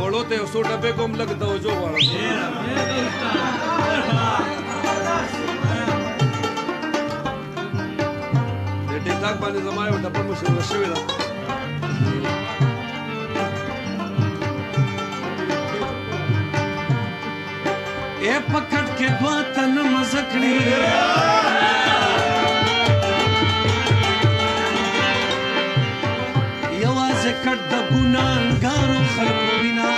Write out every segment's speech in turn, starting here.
وړو ته یو څو ډبې کوم لږ توجه غواړم د ټیک ټاک باندې زما یو ډبه مشهوره شوې ده اے پکړ کې دوه تن مزه کړي یوازې کټ د ګناهګارو خلکو وینا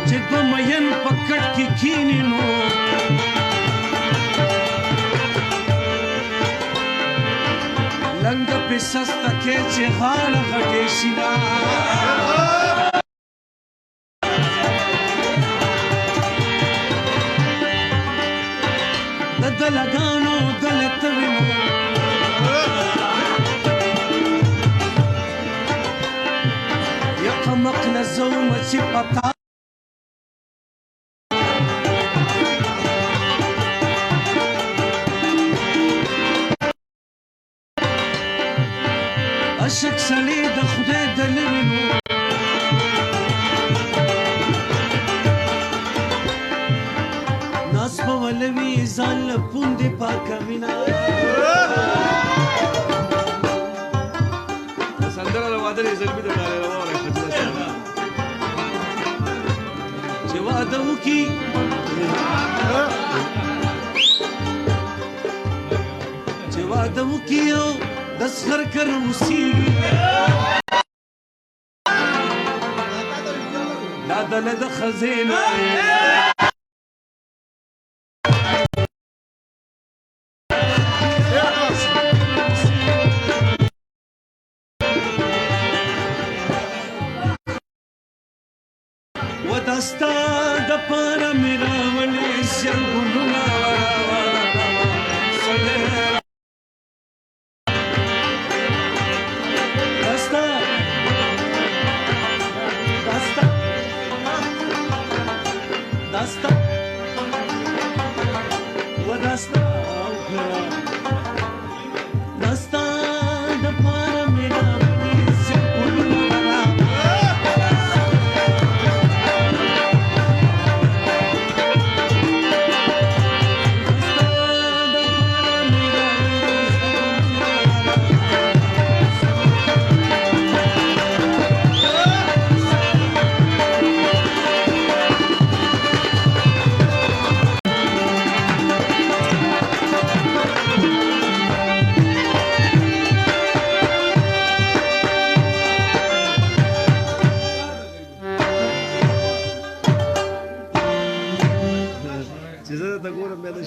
چې دوه مین په کټ کې کښېني نو لنګ په سسته کې چې غاړه غټې شي نا د دلګانو دلته وینو یقمق لزوم چې پتا عشق سړی د خدای د لوینو ناس په ولوي ځان له پوندې پاکوينه سندره د واده زلمي د ډالۍ راوړی چې واده وکړي چې واده وکړي دسخر کر اسی دا دل د خزینه ودستا د پاره میرا ولې شرګونه چې زه ته ګورم بیا د